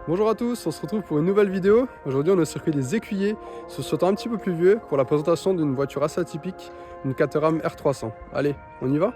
Bonjour à tous, on se retrouve pour une nouvelle vidéo. Aujourd'hui on est au circuit des Écuyers, sur ce temps un petit peu plus vieux, pour la présentation d'une voiture assez atypique, une Caterham R300. Allez, on y va?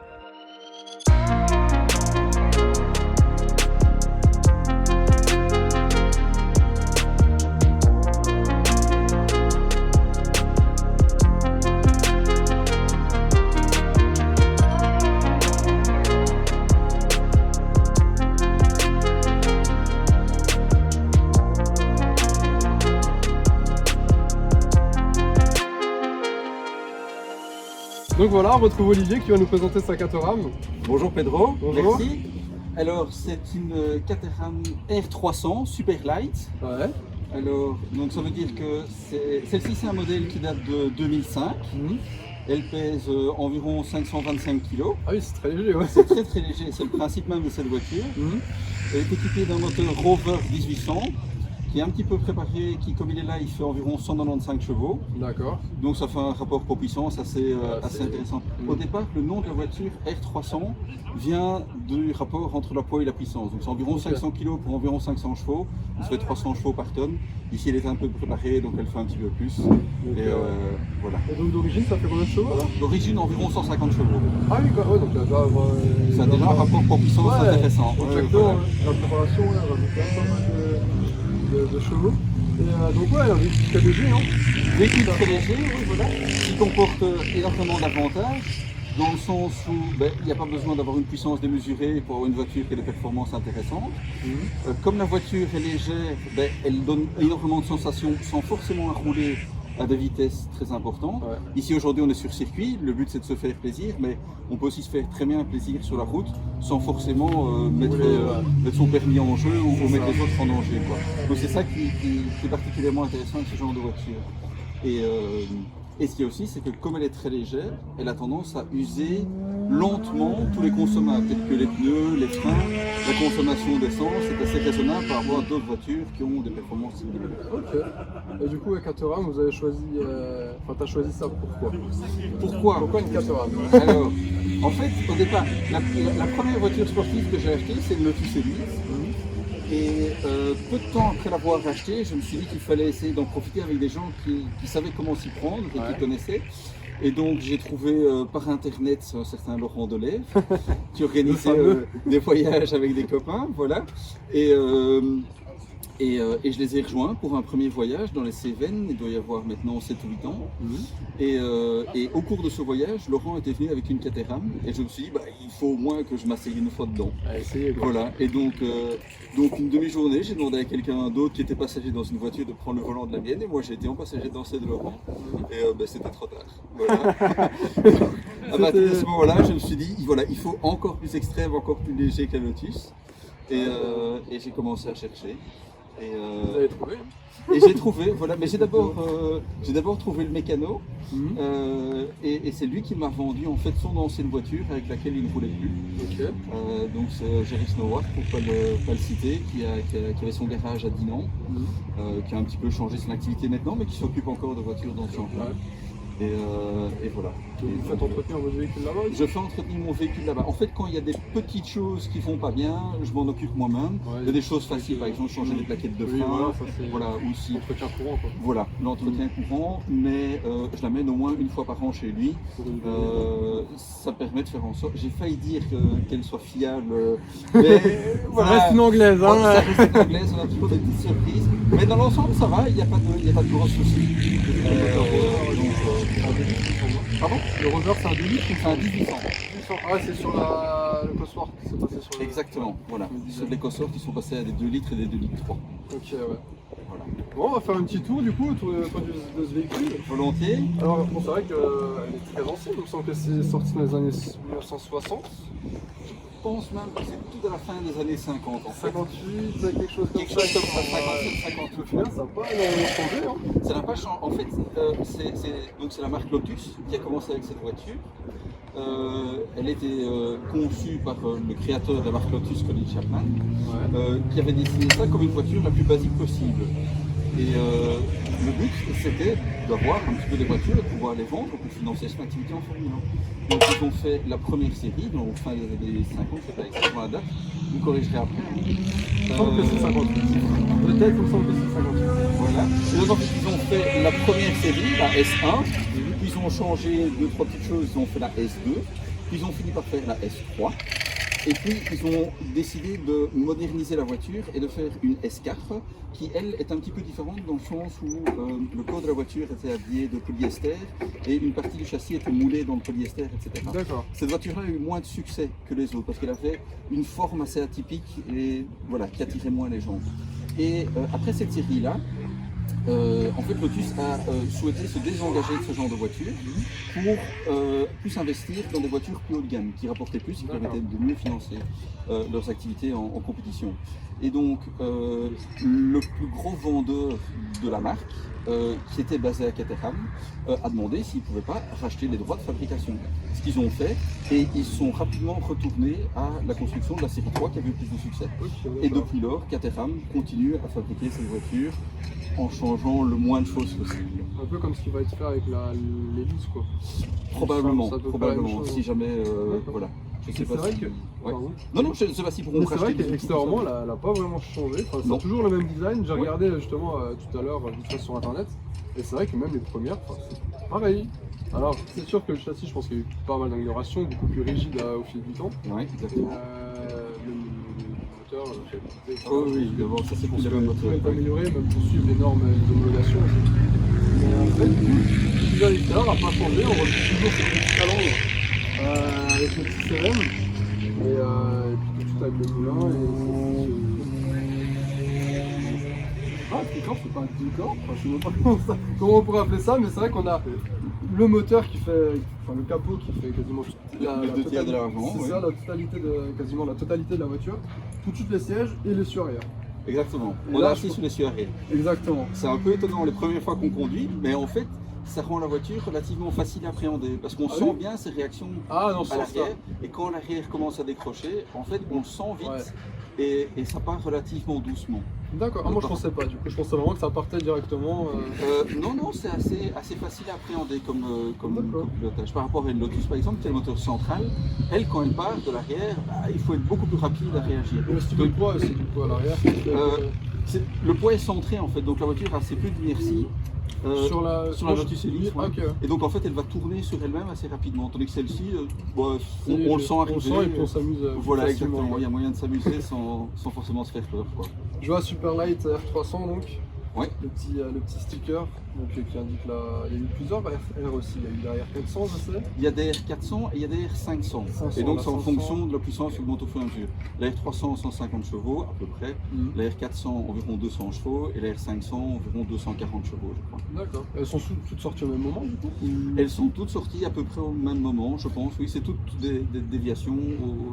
Donc voilà, on retrouve Olivier qui va nous présenter sa Caterham. Bonjour Pedro, Bonjour. merci. Alors c'est une Caterham R300 Super Light. Ouais. Alors donc ça veut dire que celle-ci c'est un modèle qui date de 2005. Elle pèse environ 525 kg. Ah oui, c'est très léger, ouais. C'est très très léger, c'est le principe même de cette voiture. Elle est équipée d'un moteur Rover 1800 qui est un petit peu préparé, qui comme il est là, il fait environ 195 chevaux. D'accord. Donc ça fait un rapport poids-puissance assez intéressant. Au départ, le nom de la voiture R300 vient du rapport entre la poids et la puissance. Donc c'est environ 500 kg pour environ 500 chevaux. Ça fait 300 chevaux par tonne. Ici elle est un peu préparée, donc elle fait un petit peu plus. Voilà. Et donc d'origine, ça fait combien de chevaux là? D'origine environ 150 chevaux. Ah oui, quoi. Ouais, donc il y a déjà, Ça a déjà un rapport poids-puissance intéressant. Exactement, la préparation, elle rajoute pas mal de chevaux. Et donc ouais, un véhicule très léger, hein. Véhicule très léger, oui, voilà, qui comporte énormément d'avantages, dans le sens où il n'y a pas besoin d'avoir une puissance démesurée pour avoir une voiture qui a des performances intéressantes. Comme la voiture est légère, elle donne énormément de sensations sans forcément rouler à des vitesses très importantes. Ouais. Ici aujourd'hui on est sur circuit, le but c'est de se faire plaisir, mais on peut aussi se faire très bien plaisir sur la route sans forcément mettre son permis en jeu ou mettre les autres en danger, quoi. Donc c'est ça qui est particulièrement intéressant avec ce genre de voiture. Et ce qu'il y a aussi, c'est que comme elle est très légère, elle a tendance à user lentement tous les consommables, tels que les pneus, les freins, la consommation d'essence est assez raisonnable par rapport à d'autres voitures qui ont des performances similaires. Ok. Et du coup, avec Caterham, vous avez choisi. Enfin, t'as choisi ça pourquoi? Pourquoi une Caterham? Alors, en fait, au départ, la première voiture sportive que j'ai achetée, c'est une Lotus Elise. Et peu de temps après l'avoir acheté, je me suis dit qu'il fallait essayer d'en profiter avec des gens qui savaient comment s'y prendre et qui connaissaient. Et donc j'ai trouvé par internet un certain Laurent Delève qui organisait des voyages avec des copains, voilà. Et je les ai rejoints pour un premier voyage dans les Cévennes, il doit y avoir maintenant 7 ou 8 ans. Et au cours de ce voyage, Laurent était venu avec une Caterham et je me suis dit, il faut au moins que je m'asseye une fois dedans. Voilà. Et donc une demi-journée, j'ai demandé à quelqu'un d'autre qui était passager dans une voiture de prendre le volant de la mienne et moi j'ai été en passager dans celle de Laurent. Et c'était trop tard. Voilà. À partir de ce moment-là, je me suis dit, voilà, il faut encore plus extrême, encore plus léger qu'un Lotus. Et j'ai commencé à chercher. Vous avez trouvé? Et j'ai trouvé, voilà, mais j'ai d'abord trouvé le mécano et c'est lui qui m'a vendu en fait son ancienne voiture avec laquelle il ne roulait plus. Donc c'est Jerry Snowart, pour pas le citer, qui avait son garage à Dinan, qui a un petit peu changé son activité maintenant, mais qui s'occupe encore de voitures dans ce genre-là. Et voilà. Vous faites entretenir votre véhicule là-bas? Je fais entretenir mon véhicule là-bas. En fait, quand il y a des petites choses qui vont pas bien, je m'en occupe moi-même. Il y a des choses faciles, par exemple changer des plaquettes de frein, voilà, aussi. L'entretien courant, quoi. Voilà, l'entretien courant, mais je l'amène au moins une fois par an chez lui. Ça permet de faire en sorte. J'ai failli dire qu'elle soit fiable, mais voilà. Ça reste une anglaise, hein. Ça reste une anglaise, on a toujours des petites surprises. Mais dans l'ensemble, ça va, il n'y a pas de gros soucis. Pardon? Le Rover, c'est un 2 litres ou c'est un 1800? Ah ouais, c'est sur le Cosworth qui s'est passé sur le... Exactement, voilà. Sur les Cosworth qui sont passés à des 2 litres et des 2 litres 3. Ok, ouais. Voilà. Bon, on va faire un petit tour du coup autour de ce véhicule. Volontiers. Alors, bon, c'est vrai qu'elle est très ancienne, il me semble que c'est sorti dans les années 1960. Je pense même que c'est tout à la fin des années 50 en fait. 58, quelque chose comme ça. 57, 58. Au final, ça n'a pas énormément changé, hein. Ça n'a pas changé. En fait, c'est la marque Lotus qui a commencé avec cette voiture. Elle était conçue par le créateur de la marque Lotus, Colin Chapman, qui avait dessiné ça comme une voiture la plus basique possible. Et le but, c'était d'avoir un petit peu des voitures et de pouvoir les vendre pour financer son activité en Formule 1. Donc ils ont fait la première série, donc fin des années 50, c'est pas exactement la date, vous corrigerez après. Je pense que c'est 58. tête, il me semble que c'est 58. Voilà. Et donc, en fait, ils ont fait la première série, la S1, puis ils ont changé 2-3 petites choses, ils ont fait la S2, puis ils ont fini par faire la S3. Et puis ils ont décidé de moderniser la voiture et de faire une S4 qui elle est un petit peu différente dans le sens où le corps de la voiture était habillé de polyester et une partie du châssis était moulée dans le polyester, etc. D'accord. Cette voiture-là a eu moins de succès que les autres parce qu'elle avait une forme assez atypique et voilà, qui attirait moins les gens. Et après cette série-là, en fait, Lotus a souhaité se désengager de ce genre de voiture pour plus investir dans des voitures plus haut de gamme, qui rapportaient plus, qui permettaient de mieux financer leurs activités en compétition. Et donc, le plus gros vendeur de la marque, qui était basé à Caterham, a demandé s'ils ne pouvaient pas racheter les droits de fabrication. Ce qu'ils ont fait, et ils sont rapidement retournés à la construction de la série 3 qui avait eu plus de succès. Et depuis lors, Caterham continue à fabriquer ces voitures en changeant le moins de choses possible. Un peu comme ce qui va être fait avec l'hélice, quoi. Probablement, probablement, si jamais, voilà. Je sais pas vrai si... que... Ouais. Non, je ne sais pas si pourront mais c'est vrai racheter. qu'extérieurement, elle n'a pas vraiment changé. Enfin, c'est toujours le même design. J'ai regardé justement tout à l'heure vite fait sur internet. Et c'est vrai que même les premières, c'est pareil. Alors, c'est sûr que le châssis, je pense qu'il y a eu pas mal d'améliorations, beaucoup plus rigide au fil du temps. Oui, exactement. Le moteur, oh oui, évidemment, ça c'est pour le même moteur. Il peut amélioré, même pour suivre les normes d'homologation. Mais en fait, le design extérieur n'a pas changé. On retrouve toujours cette petite calandre avec le petit CRM. Et puis tout avec le moulin. Ah, le décor, c'est pas un décor, enfin, je sais même pas comment on pourrait appeler ça, mais c'est vrai qu'on a le moteur qui fait, enfin le capot qui fait quasiment les deux tiers de l'argent. C'est ça, quasiment la totalité de la voiture, tout de suite les sièges et les cieux arrière. Exactement, Et on là, a assis sur les cieux arrière. Exactement. C'est un peu étonnant les premières fois qu'on conduit, mais en fait, ça rend la voiture relativement facile à appréhender parce qu'on sent bien ses réactions à l'arrière et quand l'arrière commence à décrocher, en fait on le sent vite et ça part relativement doucement. D'accord, moi je pensais pas, du coup je pensais vraiment que ça partait directement. Non, c'est assez facile à appréhender comme pilotage. Par rapport à une Lotus par exemple, qui a le moteur central, elle quand elle part de l'arrière, il faut être beaucoup plus rapide à réagir. Le style de poids, c'est du poids à l'arrière. Le poids est centré en fait, donc la voiture a assez peu d'inertie. Sur la Lotus Elise, okay. Et donc en fait elle va tourner sur elle-même assez rapidement, tandis que celle-ci, on le sent arriver. On sent et puis on s'amuse. Voilà, exactement, il y a moyen de s'amuser sans forcément se faire peur, quoi. Je vois Superlight R300 donc, ouais. le petit sticker donc, qui indique là, il y a eu plusieurs R aussi, il y a eu des R400 je sais. Il y a des R400 et il y a des R500, et donc c'est en fonction de la puissance qui augmente au fur et à mesure. La R300 150 chevaux à peu près, la R400 environ 200 chevaux et la R500 environ 240 chevaux je crois. D'accord, elles sont toutes sorties au même moment du coup Elles sont toutes sorties à peu près au même moment je pense, oui c'est toutes des déviations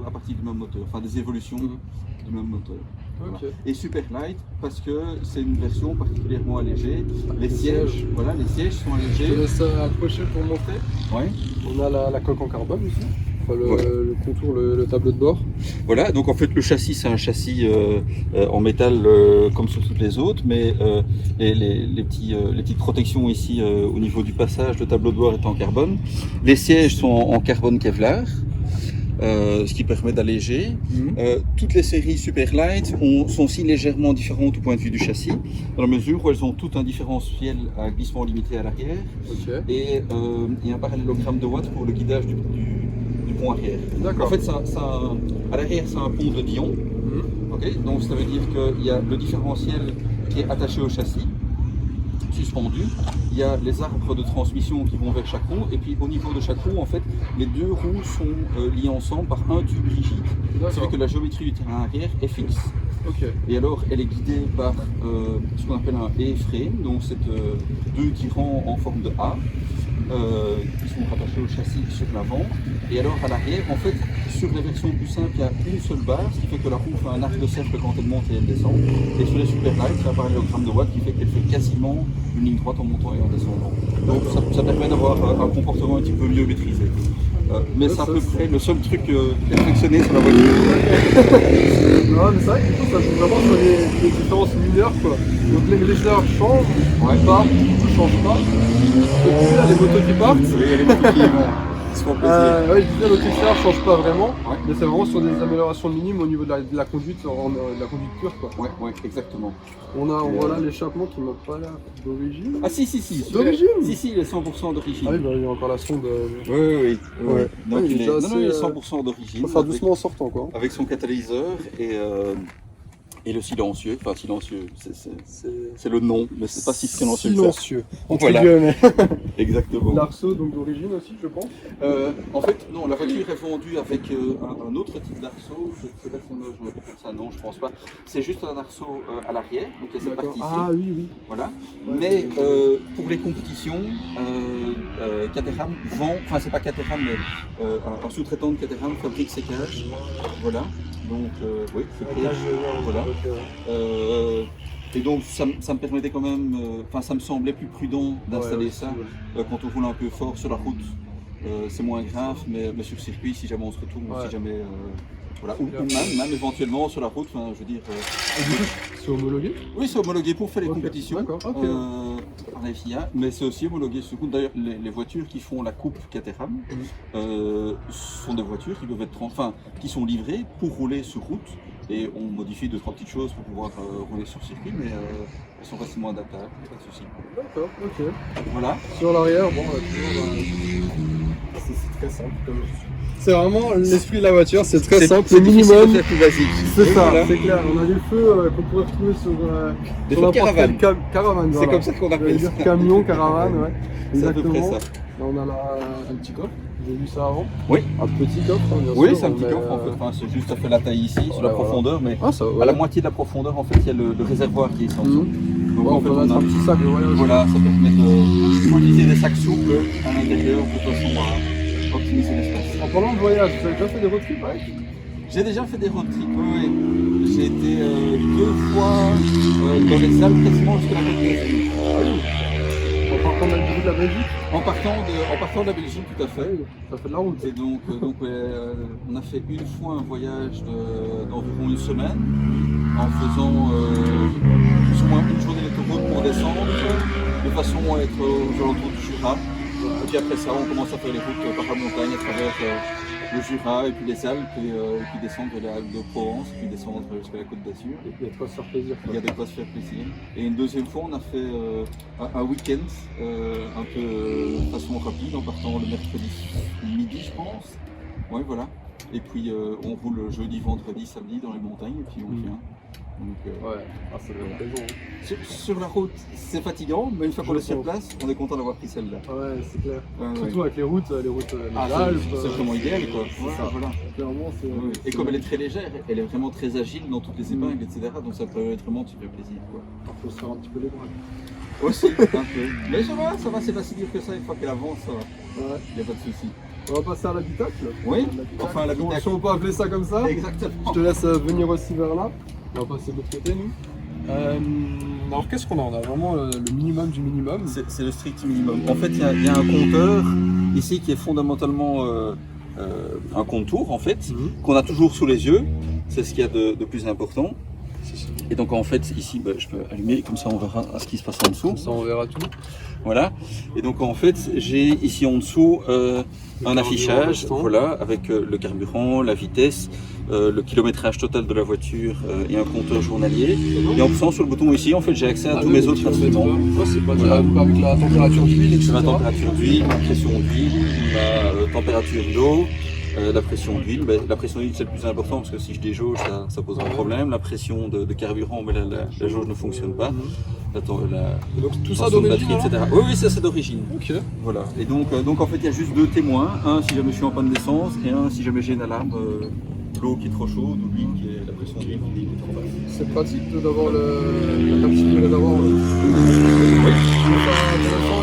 à partir du même moteur, enfin des évolutions du même moteur. Okay. Voilà. Et Superlight parce que c'est une version particulièrement allégée. Les sièges sont allégés. Je te laisse accrocher pour montrer. Ouais. On a la coque en carbone aussi. Enfin, le contour, le tableau de bord. Voilà, donc en fait le châssis c'est un châssis en métal comme sur toutes les autres, mais les petites protections ici au niveau du passage, le tableau de bord est en carbone. Les sièges sont en carbone Kevlar. Ce qui permet d'alléger. Toutes les séries Superlight sont aussi légèrement différentes au point de vue du châssis, dans la mesure où elles ont tout un différentiel à glissement limité à l'arrière et un parallélogramme de watts pour le guidage du pont arrière. En fait, à l'arrière, c'est un pont de Dion. Donc ça veut dire qu'il y a le différentiel qui est attaché au châssis, suspendu. Il y a les arbres de transmission qui vont vers chaque roue et puis au niveau de chaque roue en fait les deux roues sont liées ensemble par un tube rigide. Ça fait que la géométrie du terrain arrière est fixe. Et alors elle est guidée par ce qu'on appelle un E-frame, donc c'est deux tirants en forme de A qui sont rattachés au châssis sur l'avant. Et alors à l'arrière en fait sur les versions plus simples il y a une seule barre, ce qui fait que la roue fait un arc de cercle quand elle monte et elle descend. Et sur les Superlight c'est un parallélogramme de watts qui fait qu'elle fait quasiment une ligne droite en montant et en descendant. Donc ça permet d'avoir un comportement un petit peu mieux maîtrisé. Mais c'est à peu près le seul truc perfectionné sur la voiture. Non mais c'est vrai que du coup ça joue vraiment sur les différences mineures quoi. Donc les légères changent, partent, ne changent pas. Et puis là les motos qui partent, oui, il y a les motos qui vont. fera plaisir. Ouais, je disais, l'autre extérieur change pas vraiment, Ouais. mais c'est vraiment sur des améliorations minimes au niveau de la conduite, de la conduite pure, quoi. Ouais, exactement. On voit là l'échappement qui m'a pas l'air d'origine. Ah si. D'origine? Si, il est 100% d'origine. Ah oui, bah, il y a encore la sonde. Oui. Ouais. Donc Ouais, il est, déjà non, il est assez, 100% d'origine. Faut faire avec- doucement en sortant, quoi. Avec son catalyseur et le silencieux. Enfin, silencieux, c'est le nom, mais c'est pas si silencieux que ça. Silencieux. Entre Voilà. guillemets. Exactement. L'arceau, donc d'origine aussi, je pense. En fait, non, la voiture est vendue avec un autre type d'arceau. Je sais pas si on a joué comme ça, non, je pense pas. C'est juste un arceau à l'arrière, donc il y a cette D'accord. partie ici. Ah oui. Voilà. Ouais. Mais pour les compétitions, Caterham vend, enfin c'est pas Caterham, mais un sous-traitant de Caterham fabrique ses cages. Voilà. Donc oui, c'est clair. Voilà. Et donc ça me permettait quand même, enfin ça me semblait plus prudent d'installer ça quand on roule un peu fort sur la route. C'est moins grave, mais sur circuit, si jamais on se retourne, ou si jamais, voilà, ou même éventuellement sur la route, enfin, je veux dire. C'est homologué? Oui, c'est homologué pour faire les compétitions D'accord. par la FIA, mais c'est aussi homologué sur route. D'ailleurs, les voitures qui font la coupe Caterham sont des voitures qui peuvent être, qui sont livrées pour rouler sur route. Et on modifie 2-3 petites choses pour pouvoir rouler sur circuit, mais elles sont facilement adaptables, pas de souci. D'accord, ok. Voilà. Sur l'arrière, bon, c'est très simple. C'est vraiment l'esprit de la voiture, c'est très simple, le minimum. C'est plus basique. C'est ça, Voilà. c'est clair. On a des feux qu'on pourrait retrouver sur Des sur feux de n'importe quel caravane. caravane. C'est Voilà. comme ça qu'on J'allais appelle dire ça. camion, caravane, ouais. C'est à peu près Exactement. ça. Là, on a là un petit coffre, j'ai vu ça avant. Oui. Un petit coffre, hein, bien sûr. Oui, c'est un petit mais, coffre en fait. Enfin, c'est juste à faire la taille ici, sur la voilà. profondeur, mais Ah, ça, à la moitié de la profondeur, en fait, il y a le réservoir qui est ici en dessous. Donc Ouais, en on fait, peut mettre un petit sac de voyage. voilà, ça permet d'utiliser des sacs souples à l'intérieur de façon à optimiser l'espace. En parlant de voyage, vous avez déjà fait des road trips avec? J'ai déjà fait des road trips, oui. J'ai été 2 fois dans les Alpes, quasiment jusqu'à la côte d'Azur. En partant de la Belgique? En partant de la Belgique, tout à fait. Ouais, ça fait de la route. Et donc on a fait une fois un voyage d'environ une semaine, en faisant plus ou moins une journée d'autoroute pour descendre, de façon à être aux alentours du Jura. Et puis après ça, on commence à faire les routes par la montagne à travers le Jura et puis les Alpes, et puis descendre vers les Alpes de Provence, puis descendre jusqu'à la Côte d'Azur. Et puis il y a de quoi se faire plaisir. Il y a de quoi se faire plaisir. Et une deuxième fois, on a fait un week-end un peu de façon rapide, en partant le mercredi midi, je pense. Ouais, voilà. Et puis on roule jeudi, vendredi, samedi dans les montagnes, et puis on vient. Donc, Ouais, c'est le raison. sur la route, c'est fatigant, mais une fois qu'on est sur place, on est content d'avoir pris celle-là. Ouais, c'est clair. Ouais, Surtout avec les routes des Ah, Alpes. c'est vraiment idéal, quoi. Voilà, ça. voilà. Clairement, c'est. Oui, et comme elle est très légère, elle est vraiment très agile dans toutes les épingles, etc. Donc ça peut être vraiment super plaisir, quoi. Il faut se faire un petit peu les bras. Aussi, un peu. Mais ça va, c'est pas si dur que ça. Une fois qu'elle avance, ça va. Ouais. Il n'y a pas de souci. On va passer à l'habitacle. Oui, enfin, l'habitacle. Si on peut appeler ça comme ça. Exactement. Je te laisse venir aussi vers là. On va passer de l'autre côté, nous. Alors, qu'est-ce qu'on a? On a vraiment le minimum du minimum. C'est le strict minimum. En fait, il y a un compteur ici qui est fondamentalement un compte-tour, en fait, qu'on a toujours sous les yeux. C'est ce qu'il y a de plus important. Et donc, en fait, ici, je peux allumer, comme ça on verra ce qui se passe en dessous. Comme ça, on verra tout. Voilà. Et donc, en fait, j'ai ici en dessous un affichage, voilà, avec le carburant, la vitesse, le kilométrage total de la voiture et un compteur journalier. Et en poussant sur le bouton ici, en fait, j'ai accès à tous mes autres instruments. C'est pas Voilà. avec la température d'huile, etc. Ma température d'huile, ma pression d'huile, ma température d'eau, la pression d'huile. La pression d'huile, c'est le plus important parce que si je déjauge, ça pose un problème. La pression de carburant, mais la jauge ne fonctionne pas. Donc tout ça tension de d'origine, batterie, etc. Oui, ça c'est d'origine. Ok. Voilà. Et donc en fait, il y a juste 2 témoins. Un si jamais je suis en panne d'essence et un si jamais j'ai une alarme, l'eau qui est trop chaude ou l'huile qui est la pression d'huile qui est trop basse. C'est pratique d'avoir la capacité de réservoir. Oui.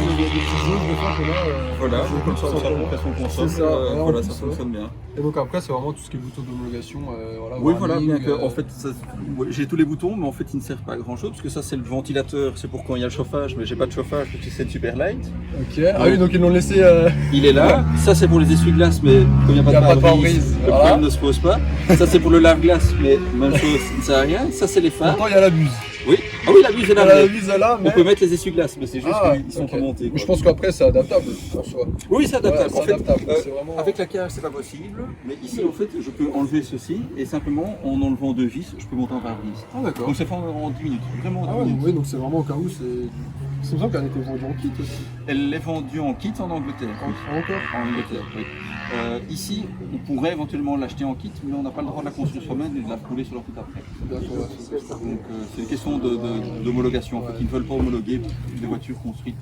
Il y a des petites jauges de fois que là. Voilà, c'est comme ça, tout on simplement. prend son consomme. C'est ça, ouais, Voilà, on ça pousse ça. fonctionne bien. Et donc après, c'est vraiment tout ce qui est bouton d'homologation. Voilà, Oui, voilà, warning, bien que en fait, j'ai tous les boutons, mais en fait, ils ne servent pas à grand chose parce que ça, c'est le ventilateur, c'est pour quand il y a le chauffage, mais j'ai pas de chauffage parce que c'est une super light. Ok. Ah oui, donc ils l'ont laissé. Il est là. Ça, c'est pour les essuie-glaces, mais comme il n'y a pas de pare-brise, le voilà. problème ne se pose pas. Ça, c'est pour le lave-glace, mais même chose, ça ne sert à rien. Ça, c'est les phares. Pourtant, il y a la buse. Oui. Ah oui, la buse est là. La mais vis est là, On mais... peut mettre les essuie-glaces, mais c'est juste Ah, qu'ils sont ok. pas montés. Mais quoi. je pense qu'après c'est adaptable en soi. Oui, c'est adaptable. Ouais, En fait, adaptable. C'est vraiment... avec la cage, c'est pas possible. Mais ici, en fait, je peux enlever ceci et simplement en enlevant 2 vis, je peux monter en pare-brise. Ah d'accord. Donc c'est fait en 10 minutes. Vraiment en 10 Ah ouais, minutes. oui, donc c'est vraiment au cas où c'est... C'est pour ça qu'elle était vendue en kit aussi. Elle est vendue en kit en Angleterre. Oui. Encore. En Angleterre, oui. Ici, on pourrait éventuellement l'acheter en kit, mais on n'a pas le droit de la construire soi-même et de la rouler sur la route après. D'accord, ouais, c'est ça. Donc c'est une question d'homologation. En fait, ils ne veulent pas homologuer des voitures construites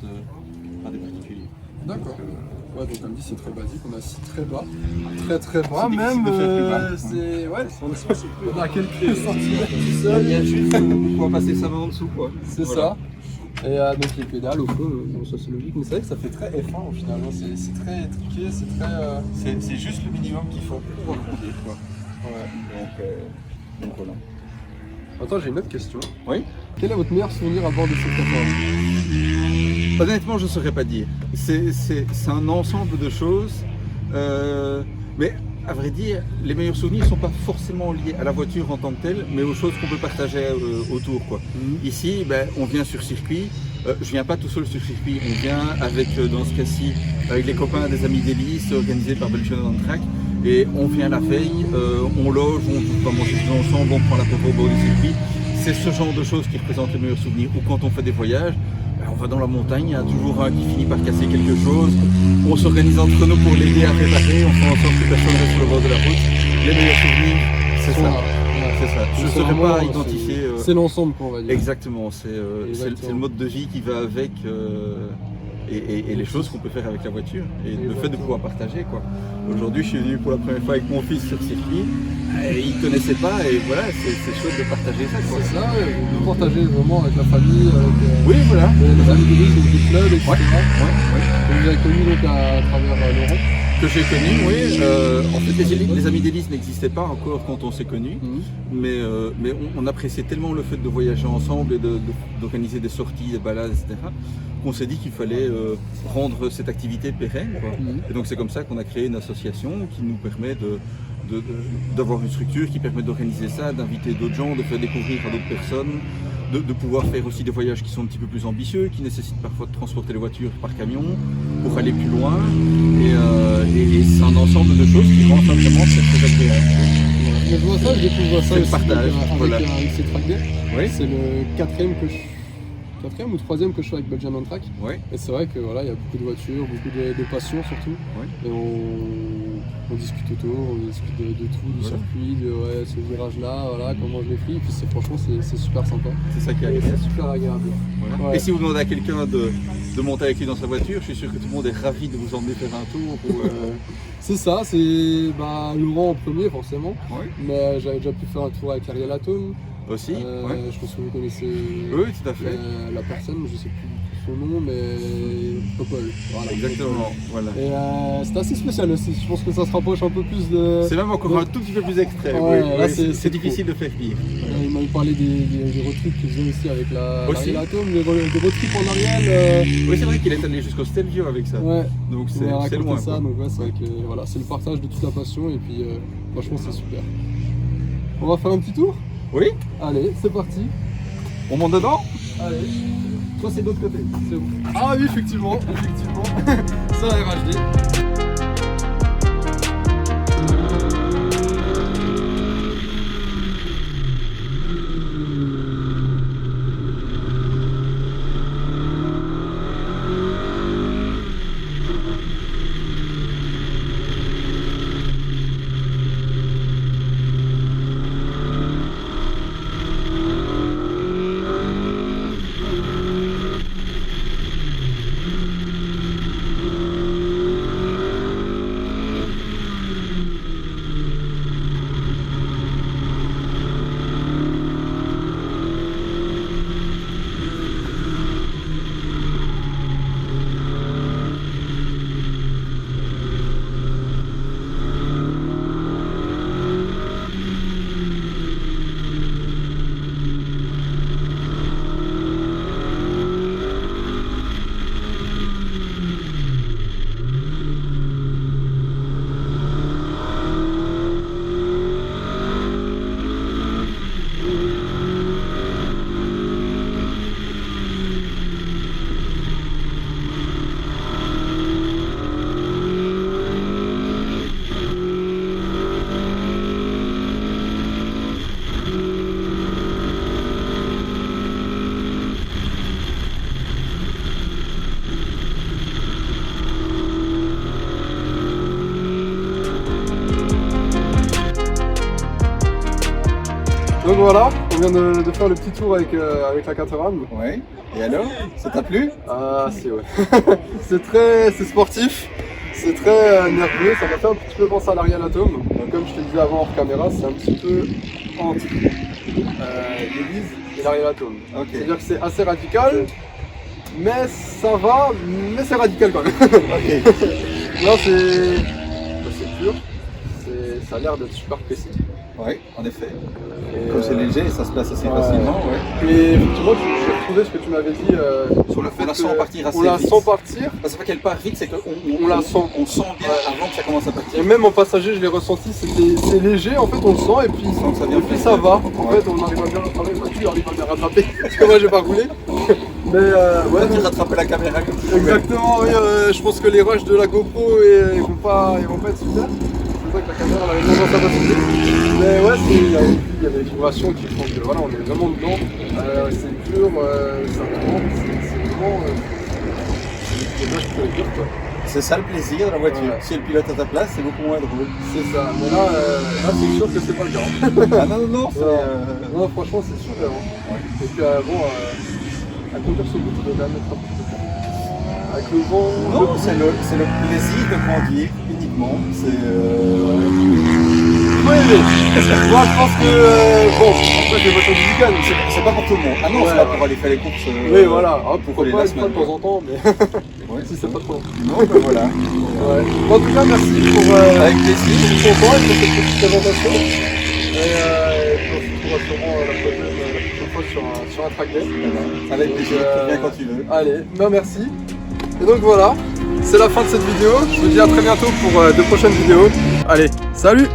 par des particuliers. D'accord. Ouais, donc comme dit, c'est très basique, on a 6 très bas. Très très bas, C'est même. difficile de faire plus bas. C'est. Ouais, on a quelques centimètres tout Il seul. y a juste pouvoir passer sa main en dessous, quoi. C'est Voilà. ça. Et donc les pédales au feu, bon, ça c'est logique, mais c'est vrai que ça fait très F1 au final. Hein. C'est très truqué, c'est très. C'est juste le minimum qu'il faut pour pouvoir conduire, quoi. Ouais. Donc voilà. Attends, j'ai une autre question. Oui. Quel est votre meilleur souvenir à bord de cette 4 Honnêtement, je ne saurais pas dire. C'est un ensemble de choses. Mais à vrai dire, les meilleurs souvenirs ne sont pas forcément liés à la voiture en tant que telle, mais aux choses qu'on peut partager autour, quoi. Ici, ben, on vient sur circuit. Je viens pas tout seul sur circuit. On vient avec, dans ce cas-ci, avec les copains des amis d'Hélice, organisés par Belgian on Track. Et on vient la veille, on loge, on va manger tous ensemble, on prend l'apéro au bord du circuit. C'est ce genre de choses qui représentent les meilleurs souvenirs. Ou quand on fait des voyages, on va dans la montagne, il y a toujours un qui finit par casser quelque chose. On s'organise entre nous pour l'aider à réparer, on fait en sorte que personne reste sur le bord de la route. Les meilleurs souvenirs, c'est ça. C'est ça. Je ne saurais pas identifier. C'est l'ensemble qu'on va dire. Exactement, c'est le mode de vie qui va avec et les choses qu'on peut faire avec la voiture et le fait de pouvoir partager, quoi. Aujourd'hui, je suis venu pour la première fois avec mon fils sur circuit. Et il ne connaissait pas et voilà, c'est chouette de partager ça, quoi. C'est ça, de partager vraiment avec la famille, avec Oui, voilà. les amis du club, etc. Ouais, ouais. Que vous avez connu donc à travers l'Europe. Que j'ai connu, oui. En fait, les amis d'Hélice n'existaient pas encore quand on s'est connus, mais on appréciait tellement le fait de voyager ensemble et d'organiser des sorties, des balades, etc., qu'on s'est dit qu'il fallait rendre cette activité pérenne, quoi. Et donc c'est comme ça qu'on a créé une association qui nous permet d'avoir une structure qui permet d'organiser ça, d'inviter d'autres gens, de faire découvrir à d'autres personnes, de pouvoir faire aussi des voyages qui sont un petit peu plus ambitieux, qui nécessitent parfois de transporter les voitures par camion pour aller plus loin. Et c'est un ensemble de choses qui rend ça vraiment très agréable. Mais je vois ça, je découvre ça C'est le aussi partage, voilà. avec ces track day. Oui. C'est le quatrième ou troisième que je fais avec Belgian on Track. Ouais. Et c'est vrai que voilà, il y a beaucoup de voitures, beaucoup de passion surtout. Ouais. Et on discute autour, on discute de tout, du Voilà. circuit, de ce virage-là, voilà, comment je l'ai pris. Et puis franchement, c'est super sympa. C'est ça qui est Et agréable. c'est super agréable. Voilà. Ouais. Et si vous demandez à quelqu'un de monter avec lui dans sa voiture, je suis sûr que tout le monde est ravi de vous emmener faire un tour. C'est ça, c'est Laurent en premier forcément. Ouais. Mais j'avais déjà pu faire un tour avec Ariel Atome. Aussi. Ouais. Je pense que vous connaissez Oui, tout à fait. la personne, je sais plus son nom, mais Popol. Voilà, Exactement. Voilà. Et c'est assez spécial aussi, je pense que ça se rapproche un peu plus de... C'est même encore un tout petit peu plus extrême. Ouais, oui, là, oui, c'est difficile de faire pire. Il m'avait parlé des road trips qu'il faisait aussi avec Aussi. l'Ariel Atome, des road trips en Ariel. Oui, c'est vrai qu'il est allé jusqu'au Stelvio avec ça. Ouais, Donc il m'a c'est raconté loin. ça, quoi. donc ouais, c'est vrai que voilà, c'est le partage de toute la passion et puis franchement c'est super. On va faire un petit tour? Oui. Allez, c'est parti. On monte dedans. Allez. Toi, c'est de l'autre côté. C'est bon. Ah oui, effectivement. Ça va RHD. voilà, on vient de faire le petit tour avec la Caterham. Ouais. Et alors, ça t'a plu? Ah si ouais. c'est sportif, c'est très nerveux, ça m'a fait un petit peu penser à l'Ariane Atom. Comme je te disais avant hors caméra, c'est un petit peu entre l'Élise et l'Ariane Atom. Ok. C'est-à-dire que c'est assez radical, mais ça va, mais c'est radical quand même. Ok. Là c'est pur, ça a l'air d'être super précis. Ouais, en effet. Et, Comme c'est léger, ça se place assez facilement, ouais. Et effectivement, j'ai retrouvé ce que tu m'avais dit sur le fait On la sent partir assez on la vite. sent partir. C'est pas qu'elle part vite, c'est qu'on On la sent. on sent bien avant que ça commence à partir. Et même en passager, je l'ai ressenti, c'est léger, en fait on le sent et puis, ça vient ça va. En fait, on arrive à bien rattraper, tu arrives à bien rattraper, parce que moi j'ai pas roulé. Mais ouais, Tu rattrapes la caméra comme tu veux. exactement, oui, je pense que les rushs de la GoPro ils vont pas être super. C'est ça que la caméra elle avait tendance à passer. Mais ouais, il y a des vibrations qui font que voilà, on est vraiment dedans. C'est dur, ça tourne, c'est vraiment. C'est des rushs très durs quoi. C'est ça le plaisir de la voiture. Ouais. Si le pilote à ta place, c'est beaucoup moins drôle. C'est ça, mais là c'est sûr que c'est pas le cas. Ah non, non, c'est. Non, franchement, c'est super. Hein. Et puis, à conduire ce bout, ça doit quand même être un petit peu dur. Avec le vent. Non, c'est le plaisir de conduire uniquement. C'est. Moi, moi, je pense que. Bon, après, j'ai voiture du week-end. C'est pas pour tout le monde. Ah non, c'est Ouais. pas pour aller faire les courses. Oui, voilà. Ah, pour pourquoi aller pas la une fois semaine. de temps en temps, mais Ouais. si c'est pas trop long. Non, ben voilà. Ouais. En tout cas, merci pour Avec plaisir. ton temps et pour cette petite présentation. Et puis on se retrouvera sûrement la prochaine fois sur un track day. Avec plaisir. Donc, Tu viens quand tu veux. Allez, ben merci. Et donc voilà, c'est la fin de cette vidéo. Je vous dis à très bientôt pour de prochaines vidéos. Allez, salut!